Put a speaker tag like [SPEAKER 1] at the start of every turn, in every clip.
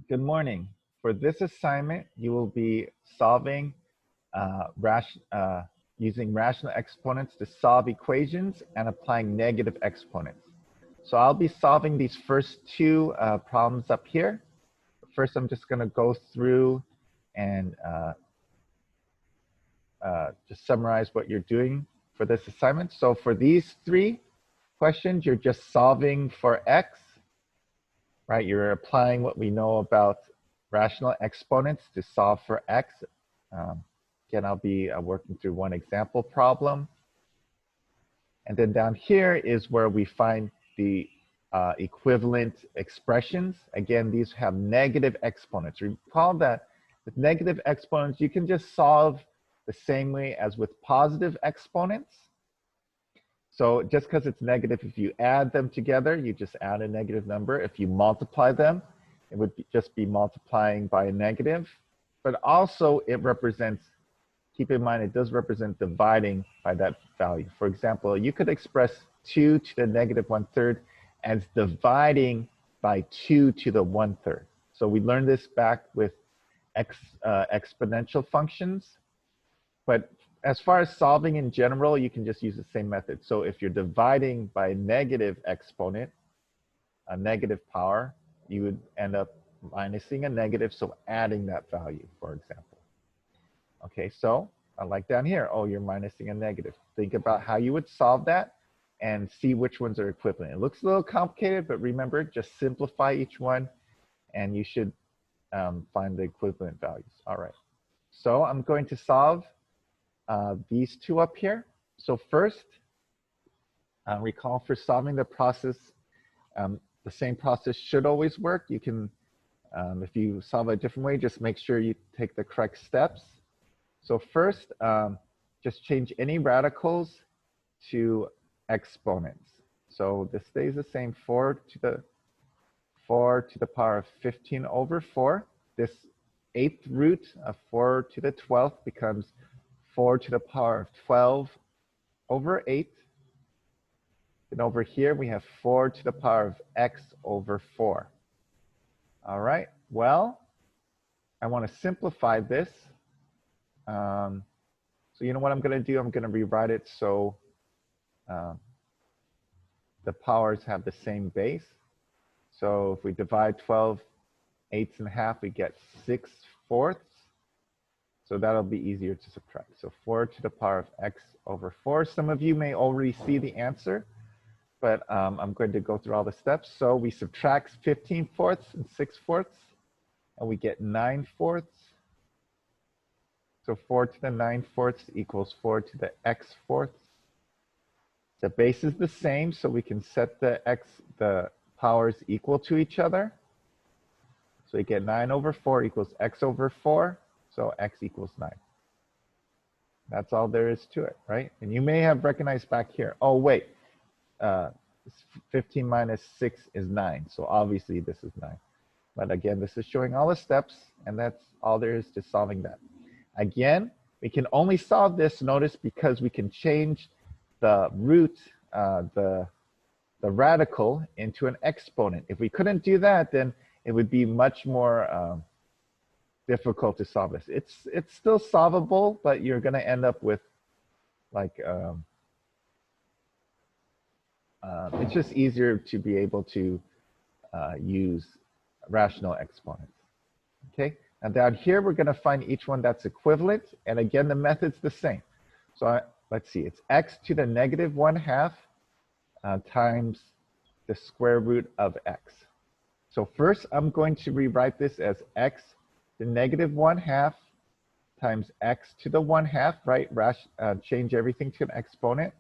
[SPEAKER 1] Good morning. For this assignment, you will be solving using rational exponents to solve equations and applying negative exponents. So I'll be solving these first two problems up here. First, I'm just going to go through and just summarize what you're doing for this assignment. So for these three questions, you're just solving for x, right? You're applying what we know about rational exponents to solve for x. Again, I'll be working through one example problem. And then down here is where we find the equivalent expressions. Again, these have negative exponents. Recall that with negative exponents, you can just solve the same way as with positive exponents. So just because it's negative, if you add them together, you just add a negative number. If you multiply them, it would just be multiplying by a negative. But also it represents, keep in mind, it does represent dividing by that value. For example, you could express 2 to the negative 1/3 as dividing by 2 to the 1/3. So we learned this back with exponential functions. But as far as solving in general, you can just use the same method. So if you're dividing by a negative exponent, a negative power, you would end up minusing a negative, so adding that value, for example. Okay, so like down here, oh, you're minusing a negative. Think about how you would solve that and see which ones are equivalent. It looks a little complicated, but remember, just simplify each one and you should find the equivalent values. All right, so I'm going to solve these two up here. So first, recall for solving the process, the same process should always work. You can, if you solve it a different way, just make sure you take the correct steps. So first, just change any radicals to exponents. So this stays the same, 4 to the power of 15 over 4. This 8th root of 4 to the 12th becomes 4 to the power of 12 over 8. And over here, we have 4 to the power of x over 4. All right, well, I want to simplify this. So you know what I'm going to do? I'm going to rewrite it so the powers have the same base. So if we divide 12 eighths in half, we get 6/4. So that'll be easier to subtract. So 4 to the power of x over 4. Some of you may already see the answer, but I'm going to go through all the steps. So we subtract 15/4 and 6/4, and we get 9/4. So 4 to the 9/4 equals 4 to the x/4. The base is the same, so we can set the powers equal to each other. So we get 9 over 4 equals x over 4. So x equals 9. That's all there is to it, right? And you may have recognized back here, oh, wait, 15 minus 6 is 9. So obviously this is 9. But again, this is showing all the steps, and that's all there is to solving that. Again, we can only solve this, notice, because we can change the root, the radical into an exponent. If we couldn't do that, then it would be much more difficult to solve this. It's still solvable, but you're going to end up with like it's just easier to be able to use rational exponents. Okay, and down here we're going to find each one that's equivalent, and again the method's the same. So let's see, it's x to the negative 1/2 times the square root of x. So first I'm going to rewrite this as x to the negative 1/2 times x to the 1/2, right? Change everything to an exponent.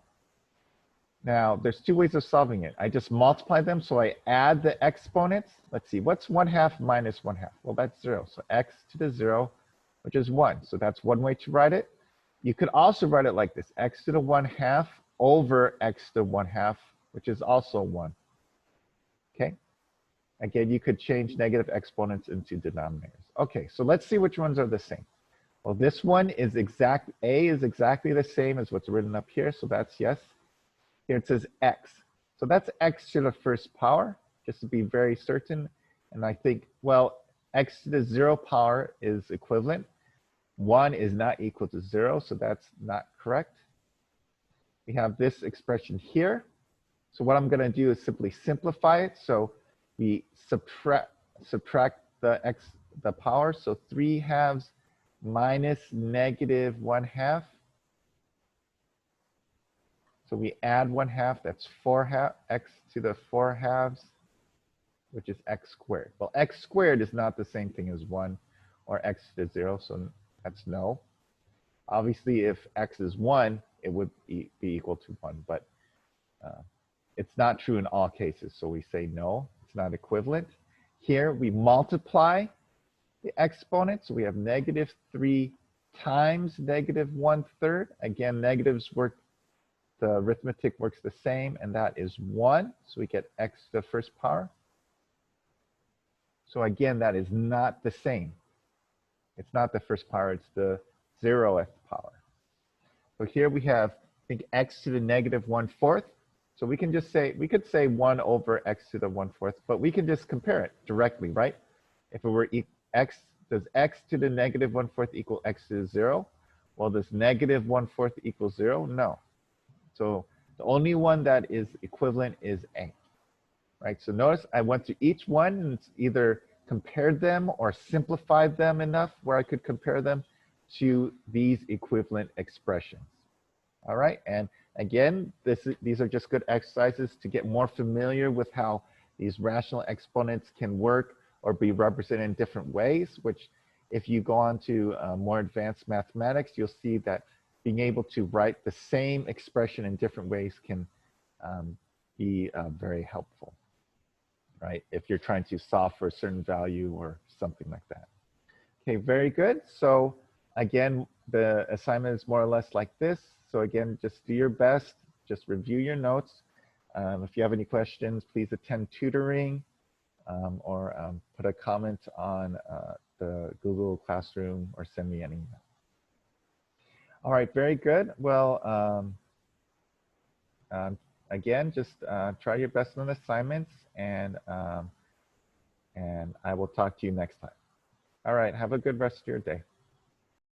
[SPEAKER 1] Now, there's two ways of solving it. I just multiply them, so I add the exponents. Let's see, what's 1/2 minus 1/2? Well, that's 0. So x to the 0, which is 1. So that's one way to write it. You could also write it like this, x to the 1/2 over x to the 1/2, which is also 1. Okay? Again, you could change negative exponents into denominators. Okay, so let's see which ones are the same. Well, this one is A is exactly the same as what's written up here, so that's yes. Here it says x. So that's x to the first power, just to be very certain. And I think, well, x to the 0 power is equivalent. 1 is not equal to 0, so that's not correct. We have this expression here. So what I'm going to do is simply simplify it. So we subtract the power. So 3/2 minus -1/2. So we add 1/2. That's 4/2 x to the 4/2, which is x squared. Well, x squared is not the same thing as 1 or x to the 0, so that's no. Obviously, if x is 1, it would be equal to 1, but it's not true in all cases, so we say no, it's not equivalent. Here, we multiply the exponent, so we have -3 times -1/3. Again, negatives work, the arithmetic works the same, and that is 1, so we get x to the first power. So again, that is not the same. It's not the first power, it's the 0th power. So here we have, I think, x to the -1/4. So we can just say, we could say 1 over x to the 1/4, but we can just compare it directly, right? If it were x, does x to the -1/4 equal x to the 0? Well, does -1/4 equal 0? No. So the only one that is equivalent is a, right? So notice I went to each one and either compared them or simplified them enough where I could compare them to these equivalent expressions. All right, and again, these are just good exercises to get more familiar with how these rational exponents can work or be represented in different ways, which if you go on to more advanced mathematics, you'll see that being able to write the same expression in different ways can be very helpful, right? If you're trying to solve for a certain value or something like that. Okay, very good. So again, the assignment is more or less like this. So again, just do your best, just review your notes. If you have any questions, please attend tutoring or put a comment on the Google Classroom or send me an email. All right, very good. Well, again, just try your best on assignments, and I will talk to you next time. All right, have a good rest of your day.